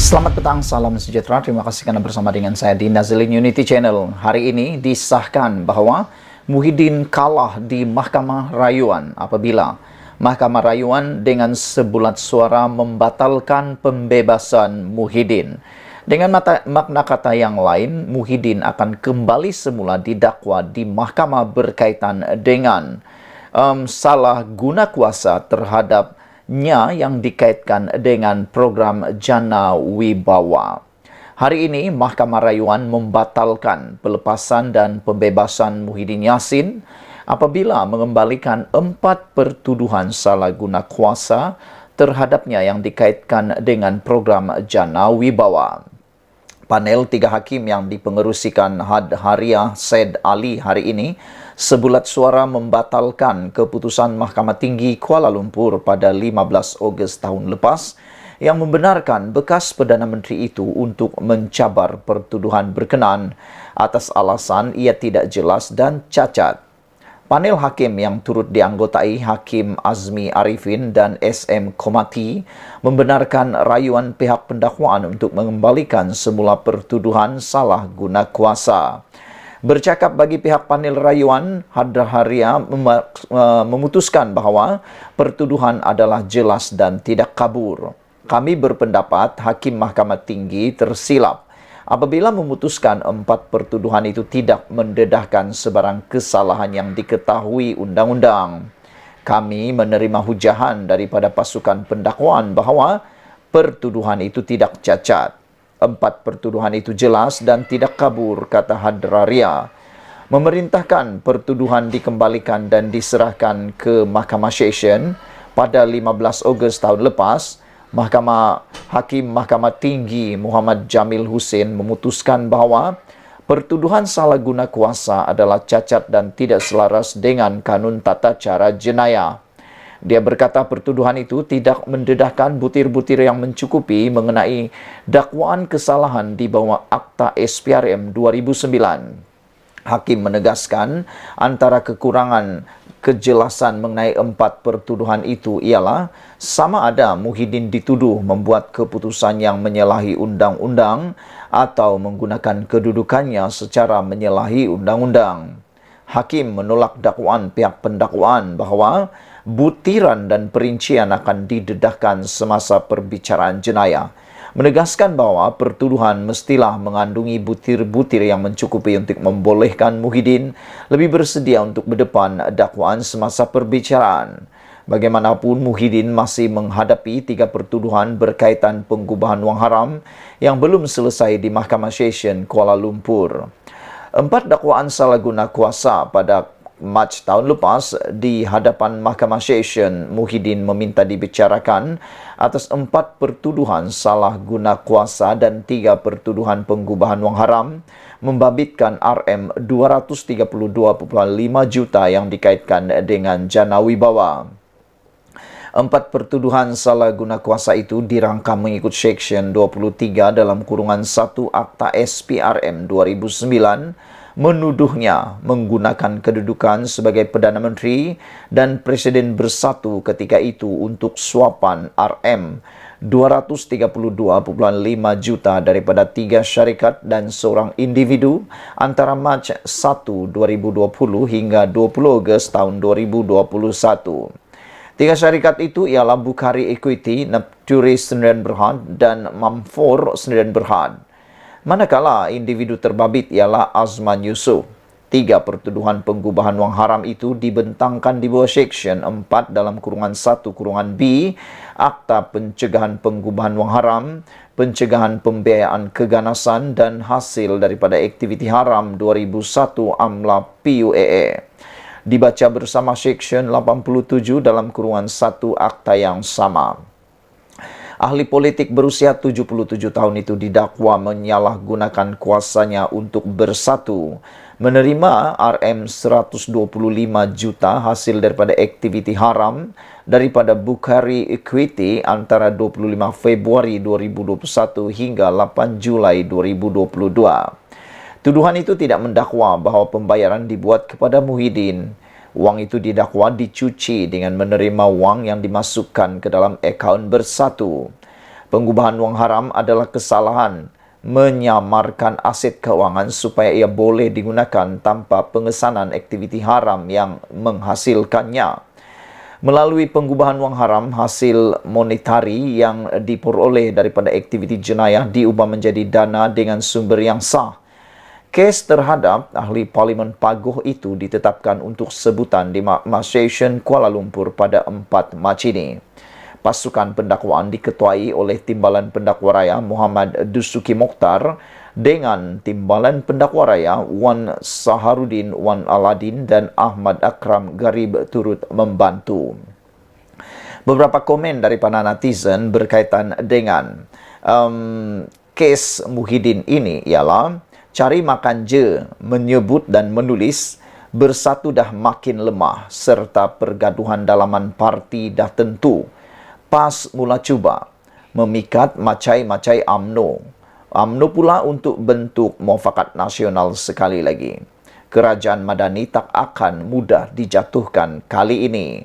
Selamat petang, salam sejahtera. Terima kasih karena bersama dengan saya di Nazilin Unity Channel. Hari ini disahkan bahwa Muhyiddin kalah di Mahkamah Rayuan apabila Mahkamah Rayuan dengan sebulat suara membatalkan pembebasan Muhyiddin. Dengan makna kata yang lain, Muhyiddin akan kembali semula didakwa di mahkamah berkaitan dengan salah guna kuasa terhadapnya yang dikaitkan dengan program Jana Wibawa. Hari ini, Mahkamah Rayuan membatalkan pelepasan dan pembebasan Muhyiddin Yassin apabila mengembalikan 4 pertuduhan salah guna kuasa terhadapnya yang dikaitkan dengan program Jana Wibawa. Panel 3 hakim yang dipengerusikan Had Haria Said Ali hari ini sebulat suara membatalkan keputusan Mahkamah Tinggi Kuala Lumpur pada 15 Ogos tahun lepas yang membenarkan bekas Perdana Menteri itu untuk mencabar pertuduhan berkenaan atas alasan ia tidak jelas dan cacat. Panel hakim yang turut dianggotai Hakim Azmi Arifin dan SM Komati membenarkan rayuan pihak pendakwaan untuk mengembalikan semula pertuduhan salah guna kuasa. Bercakap bagi pihak panel rayuan, Hadra Haria memutuskan bahawa pertuduhan adalah jelas dan tidak kabur. Kami berpendapat Hakim Mahkamah Tinggi tersilap apabila memutuskan 4 pertuduhan itu tidak mendedahkan sebarang kesalahan yang diketahui undang-undang. Kami menerima hujahan daripada pasukan pendakwaan bahawa pertuduhan itu tidak cacat. 4 pertuduhan itu jelas dan tidak kabur, kata Hadraria. Memerintahkan pertuduhan dikembalikan dan diserahkan ke Mahkamah Session pada 15 Ogos tahun lepas. Hakim Mahkamah Tinggi Muhammad Jamil Hussein memutuskan bahawa pertuduhan salah guna kuasa adalah cacat dan tidak selaras dengan kanun tata cara jenayah. Dia berkata pertuduhan itu tidak mendedahkan butir-butir yang mencukupi mengenai dakwaan kesalahan di bawah Akta SPRM 2009. Hakim menegaskan antara kekurangan kejelasan mengenai 4 pertuduhan itu ialah sama ada Muhyiddin dituduh membuat keputusan yang menyalahi undang-undang atau menggunakan kedudukannya secara menyalahi undang-undang. Hakim menolak dakwaan pihak pendakwaan bahawa butiran dan perincian akan didedahkan semasa perbicaraan jenayah, menegaskan bahawa pertuduhan mestilah mengandungi butir-butir yang mencukupi untuk membolehkan Muhyiddin lebih bersedia untuk berdepan dakwaan semasa perbicaraan. Bagaimanapun, Muhyiddin masih menghadapi 3 pertuduhan berkaitan pengubahan wang haram yang belum selesai di Mahkamah Session Kuala Lumpur. 4 dakwaan salah guna kuasa pada Mac tahun lepas di hadapan Mahkamah Session, Muhyiddin meminta dibicarakan atas 4 pertuduhan salah guna kuasa dan 3 pertuduhan pengubahan wang haram membabitkan RM 232.5 juta yang dikaitkan dengan Jana Wibawa. 4 pertuduhan salah guna kuasa itu dirangka mengikut Seksyen 23 dalam kurungan 1 Akta SPRM 2009 menuduhnya menggunakan kedudukan sebagai Perdana Menteri dan Presiden bersatu ketika itu untuk suapan RM 232.5 juta daripada 3 syarikat dan seorang individu antara Mac 1 2020 hingga 20 Ogos tahun 2021. 3 syarikat itu ialah Bukhari Equity, Nepturi Sdn Bhd dan Mamfor Sdn Bhd. Manakala individu terbabit ialah Azman Yusof. 3 pertuduhan pengubahan wang haram itu dibentangkan di bawah Seksyen 4 dalam kurungan 1 kurungan B Akta Pencegahan Pengubahan Wang Haram, Pencegahan Pembiayaan Keganasan dan Hasil daripada Aktiviti Haram 2001 AMLA PUAA. Dibaca bersama Seksyen 87 dalam kurungan 1 akta yang sama. Ahli politik berusia 77 tahun itu didakwa menyalahgunakan kuasanya untuk bersatu, menerima RM 125 juta hasil daripada aktiviti haram daripada Bukhari Equity antara 25 Februari 2021 hingga 8 Julai 2022. Tuduhan itu tidak mendakwa bahawa pembayaran dibuat kepada Muhyiddin. Wang itu didakwa dicuci dengan menerima wang yang dimasukkan ke dalam akaun bersatu. Pengubahan wang haram adalah kesalahan menyamarkan aset keuangan supaya ia boleh digunakan tanpa pengesanan aktiviti haram yang menghasilkannya. Melalui pengubahan wang haram, hasil monetari yang diperoleh daripada aktiviti jenayah diubah menjadi dana dengan sumber yang sah. Kes terhadap ahli Parlimen Paguh itu ditetapkan untuk sebutan di Mahkamah Session Kuala Lumpur pada 4 Mac ini. Pasukan pendakwaan diketuai oleh Timbalan Pendakwa Raya Muhammad Dusuki Mokhtar dengan Timbalan Pendakwa Raya Wan Saharudin Wan Aladin dan Ahmad Akram Garib turut membantu. Beberapa komen daripada netizen berkaitan dengan kes Muhyiddin ini ialah cari makan je, menyebut dan menulis bersatu dah makin lemah serta pergaduhan dalaman parti dah tentu. PAS mula cuba memikat macai-macai UMNO. UMNO pula untuk bentuk muafakat nasional sekali lagi. Kerajaan Madani tak akan mudah dijatuhkan kali ini.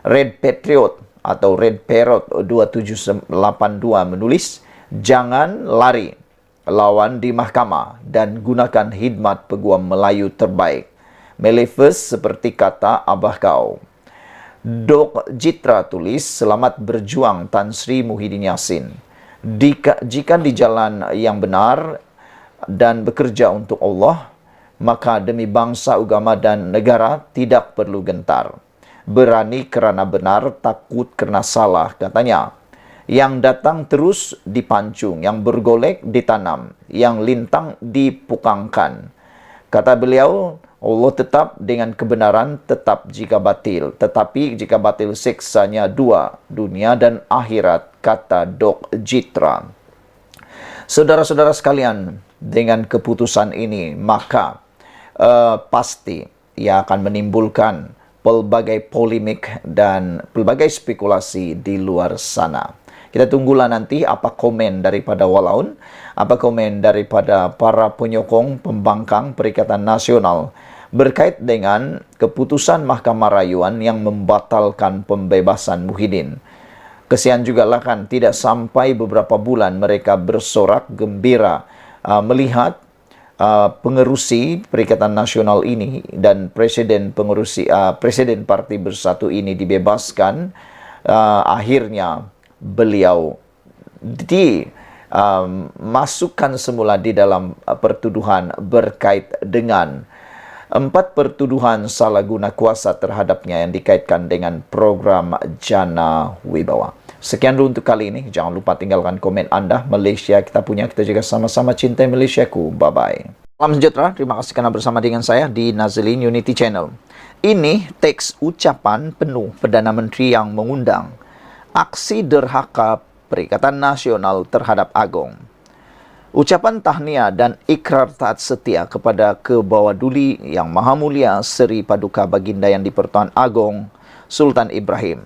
Red Patriot atau Red Parrot 2782 menulis, jangan lari, lawan di mahkamah dan gunakan khidmat peguam Melayu terbaik. Melefes seperti kata abah kau. Dok Jitra tulis, selamat berjuang Tan Sri Muhyiddin Yassin. Jika di jalan yang benar dan bekerja untuk Allah, maka demi bangsa, agama dan negara tidak perlu gentar. Berani kerana benar, takut kerana salah, katanya. Yang datang terus dipancung, yang bergolek ditanam, yang lintang dipukangkan. Kata beliau, Allah tetap dengan kebenaran, tetap jika batil. Tetapi jika batil siksanya dua, dunia dan akhirat, kata Dok Jitra. Saudara-saudara sekalian, dengan keputusan ini, maka pasti ia akan menimbulkan pelbagai polemik dan pelbagai spekulasi di luar sana. Kita tunggulah nanti apa komen daripada Walaun, apa komen daripada para penyokong pembangkang Perikatan Nasional berkait dengan keputusan Mahkamah Rayuan yang membatalkan pembebasan Muhyiddin. Kesian juga lah kan, tidak sampai beberapa bulan mereka bersorak gembira melihat pengerusi Perikatan Nasional ini dan presiden Parti Bersatu ini dibebaskan. Akhirnya beliau dimasukkan semula di dalam pertuduhan berkait dengan 4 pertuduhan salah guna kuasa terhadapnya yang dikaitkan dengan program Jana Wibawa. Sekian dulu untuk kali ini. Jangan lupa tinggalkan komen anda. Malaysia kita punya, kita juga sama-sama cintai Malaysiaku. Bye-bye. Salam sejahtera. Terima kasih kerana bersama dengan saya di Nazlin Unity Channel. Ini teks ucapan penuh Perdana Menteri yang mengundang aksi derhaka Perikatan Nasional terhadap Agong. Ucapan tahniah dan ikrar taat setia kepada Kebawaduli Yang Maha Mulia Seri Paduka Baginda Yang di-Pertuan Agong Sultan Ibrahim,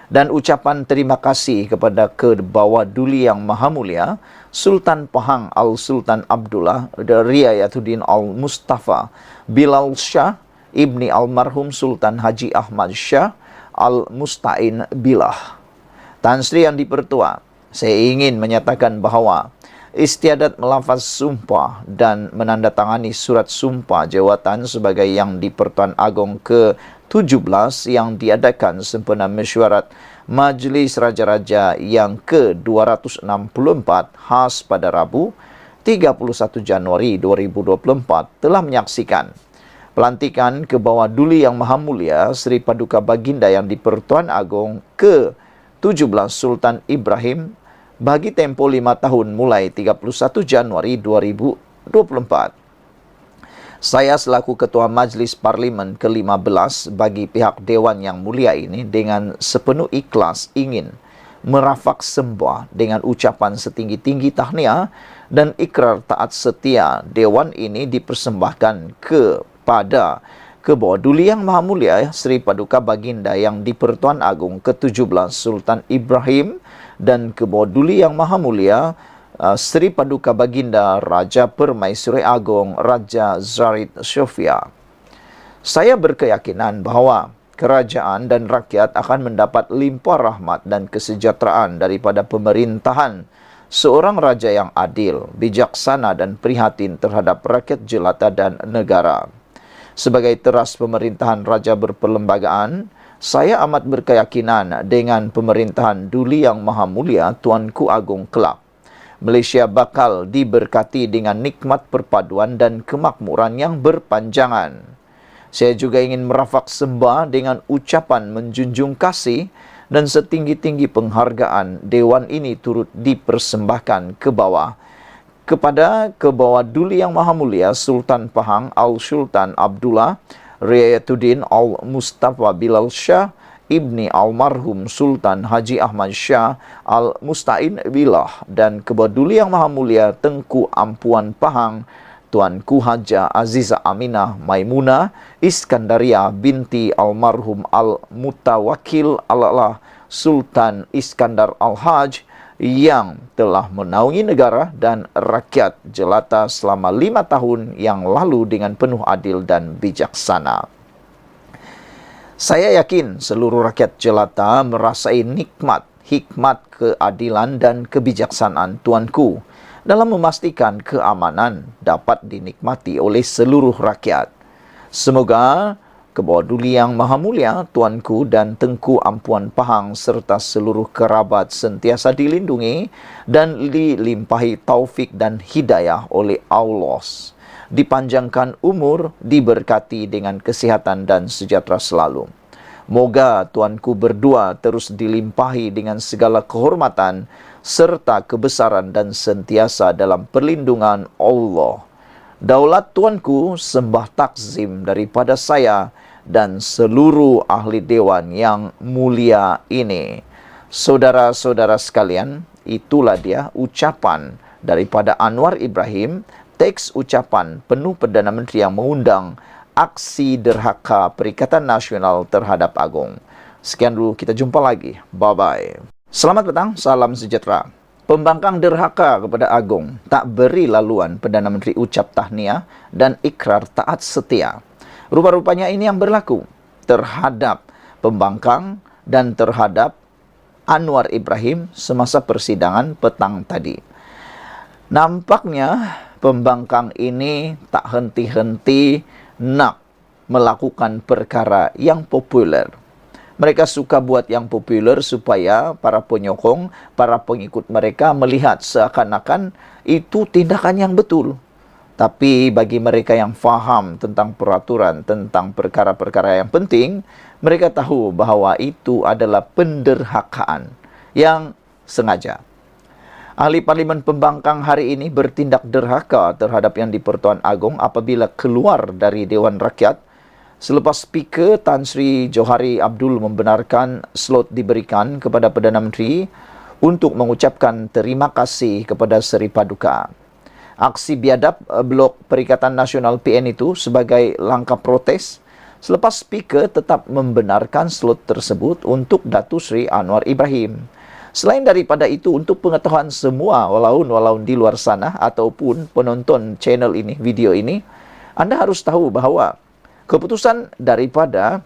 dan ucapan terima kasih kepada Kebawaduli Yang Maha Mulia Sultan Pahang Al-Sultan Abdullah Riayatuddin Al-Mustafa Bilal Shah Ibni Almarhum Sultan Haji Ahmad Shah Al-Mustain Billah. Tan Sri Yang di-Pertua, saya ingin menyatakan bahawa istiadat melafaz sumpah dan menandatangani surat sumpah jawatan sebagai Yang di-Pertuan Agong ke-17 yang diadakan sempena mesyuarat Majlis Raja-Raja yang ke-264 khas pada Rabu 31 Januari 2024 telah menyaksikan pelantikan Kebawaduli Yang Maha Mulia Seri Paduka Baginda Yang di-Pertuan Agong ke-17 Sultan Ibrahim bagi tempoh 5 tahun mulai 31 Januari 2024. Saya selaku Ketua Majlis Parlimen ke-15 bagi pihak Dewan Yang Mulia ini dengan sepenuh ikhlas ingin merafak sembah dengan ucapan setinggi-tinggi tahniah dan ikrar taat setia Dewan ini dipersembahkan kepada Kebawaduli Yang Maha Mulia Seri Paduka Baginda Yang di-Pertuan Agong ke-17 Sultan Ibrahim dan Kebawaduli Yang Maha Mulia Seri Paduka Baginda Raja Permaisuri Agong Raja Zarid Sofia. Saya berkeyakinan bahawa kerajaan dan rakyat akan mendapat limpah rahmat dan kesejahteraan daripada pemerintahan seorang raja yang adil, bijaksana dan prihatin terhadap rakyat jelata dan negara. Sebagai teras pemerintahan raja berperlembagaan, saya amat berkeyakinan dengan pemerintahan Duli Yang Maha Mulia Tuanku Agong kelak. Malaysia bakal diberkati dengan nikmat perpaduan dan kemakmuran yang berpanjangan. Saya juga ingin merafak sembah dengan ucapan menjunjung kasih dan setinggi-tinggi penghargaan Dewan ini turut dipersembahkan kepada Duli Yang Maha Mulia Sultan Pahang Al-Sultan Abdullah Riayatuddin Al-Mustafa Bilal Shah Ibni Almarhum Sultan Haji Ahmad Shah Al-Mustain Billah dan Duli Yang Maha Mulia Tengku Ampuan Pahang Tuanku Haja Aziza Aminah Maimunah Iskandaria binti Almarhum Al-Mutawakil Allah Sultan Iskandar Al-Haj yang telah menaungi negara dan rakyat jelata selama 5 tahun yang lalu dengan penuh adil dan bijaksana. Saya yakin seluruh rakyat jelata merasai nikmat, hikmat, keadilan dan kebijaksanaan Tuanku dalam memastikan keamanan dapat dinikmati oleh seluruh rakyat. Semoga Duli Yang Maha Mulia Tuanku dan Tengku Ampuan Pahang serta seluruh kerabat sentiasa dilindungi dan dilimpahi taufik dan hidayah oleh Allah. Dipanjangkan umur, diberkati dengan kesihatan dan sejahtera selalu. Moga Tuanku berdua terus dilimpahi dengan segala kehormatan serta kebesaran dan sentiasa dalam perlindungan Allah. Daulat Tuanku sembah takzim daripada saya dan seluruh ahli dewan yang mulia ini. Saudara-saudara sekalian, itulah dia ucapan daripada Anwar Ibrahim, teks ucapan penuh Perdana Menteri yang mengundang aksi derhaka Perikatan Nasional terhadap Agong. Sekian dulu, kita jumpa lagi. Bye-bye. Selamat petang, salam sejahtera. Pembangkang derhaka kepada Agong tak beri laluan Perdana Menteri ucap tahniah dan ikrar taat setia. Rupa-rupanya ini yang berlaku terhadap pembangkang dan terhadap Anwar Ibrahim semasa persidangan petang tadi. Nampaknya pembangkang ini tak henti-henti nak melakukan perkara yang populer. Mereka suka buat yang populer supaya para penyokong, para pengikut mereka melihat seakan-akan itu tindakan yang betul. Tapi bagi mereka yang faham tentang peraturan, tentang perkara-perkara yang penting, mereka tahu bahawa itu adalah penderhakaan yang sengaja. Ahli Parlimen Pembangkang hari ini bertindak derhaka terhadap Yang di-Pertuan Agong apabila keluar dari Dewan Rakyat selepas Speaker Tan Sri Johari Abdul membenarkan slot diberikan kepada Perdana Menteri untuk mengucapkan terima kasih kepada Seri Paduka. Aksi biadab Blok Perikatan Nasional PN itu sebagai langkah protes selepas Speaker tetap membenarkan slot tersebut untuk Datuk Seri Anwar Ibrahim. Selain daripada itu, untuk pengetahuan semua walaupun di luar sana ataupun penonton channel ini, video ini, anda harus tahu bahawa keputusan daripada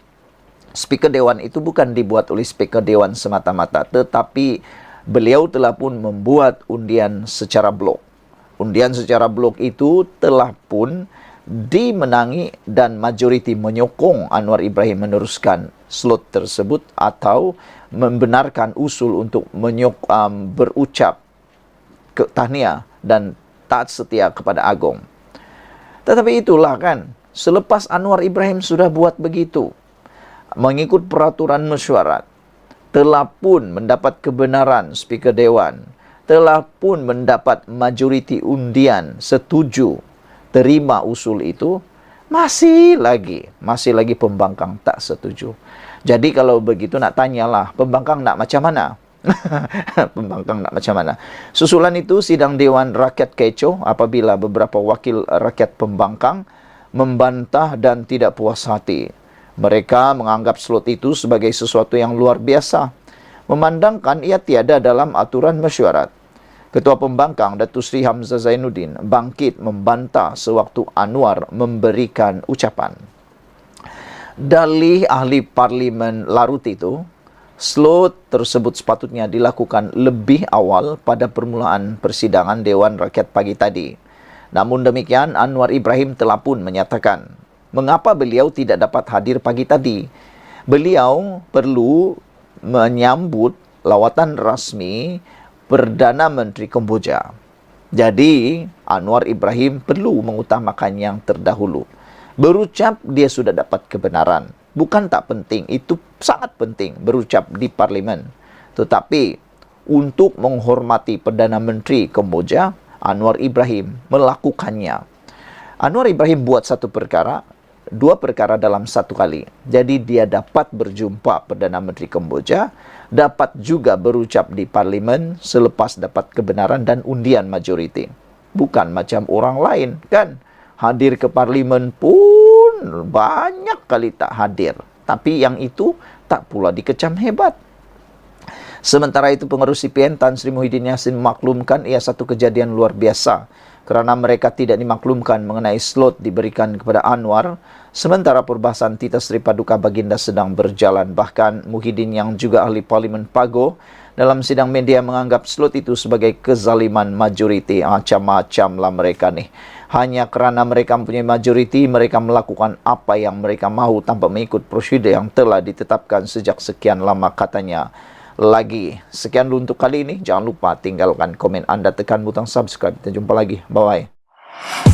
Speaker Dewan itu bukan dibuat oleh Speaker Dewan semata-mata, tetapi beliau telah pun membuat undian secara blok. Undian secara blok itu telah pun dimenangi dan majoriti menyokong Anwar Ibrahim meneruskan slot tersebut atau membenarkan usul untuk berucap tahniah dan taat setia kepada Agong. Tetapi itulah kan, selepas Anwar Ibrahim sudah buat begitu, mengikut peraturan mesyuarat, telah pun mendapat kebenaran Speaker Dewan, telah pun mendapat majoriti undian setuju terima usul itu, masih lagi pembangkang tak setuju. Jadi kalau begitu nak tanyalah, pembangkang nak macam mana? Pembangkang nak macam mana? Susulan itu sidang Dewan Rakyat kecoh apabila beberapa wakil rakyat pembangkang membantah dan tidak puas hati. Mereka menganggap slot itu sebagai sesuatu yang luar biasa, memandangkan ia tiada dalam aturan mesyuarat. Ketua Pembangkang Datuk Seri Hamzah Zainuddin bangkit membantah sewaktu Anwar memberikan ucapan. Dalih ahli parlimen Larut itu, slot tersebut sepatutnya dilakukan lebih awal pada permulaan persidangan Dewan Rakyat pagi tadi. Namun demikian, Anwar Ibrahim telah pun menyatakan, mengapa beliau tidak dapat hadir pagi tadi? Beliau perlu menyambut lawatan rasmi Perdana Menteri Kamboja. Jadi, Anwar Ibrahim perlu mengutamakan yang terdahulu. Berucap dia sudah dapat kebenaran. Bukan tak penting, itu sangat penting berucap di parlimen. Tetapi untuk menghormati Perdana Menteri Kamboja, Anwar Ibrahim melakukannya. Anwar Ibrahim buat satu perkara, dua perkara dalam satu kali. Jadi dia dapat berjumpa Perdana Menteri Kamboja, dapat juga berucap di parlimen selepas dapat kebenaran dan undian majoriti. Bukan macam orang lain, kan? Hadir ke parlimen pun banyak kali tak hadir. Tapi yang itu tak pula dikecam hebat. Sementara itu pengerusi CPN Tan Sri Muhyiddin Yassin memaklumkan ia satu kejadian luar biasa kerana mereka tidak dimaklumkan mengenai slot diberikan kepada Anwar sementara perbahasan Tita Sri Paduka Baginda sedang berjalan. Bahkan Muhyiddin yang juga ahli parlimen Pago dalam sidang media menganggap slot itu sebagai kezaliman majoriti. Macam-macam lah mereka nih. Hanya kerana mereka mempunyai majoriti, mereka melakukan apa yang mereka mahu tanpa mengikut prosedur yang telah ditetapkan sejak sekian lama, katanya. Lagi, sekian dulu untuk kali ini. Jangan lupa tinggalkan komen anda, tekan butang subscribe. Kita jumpa lagi. Bye-bye.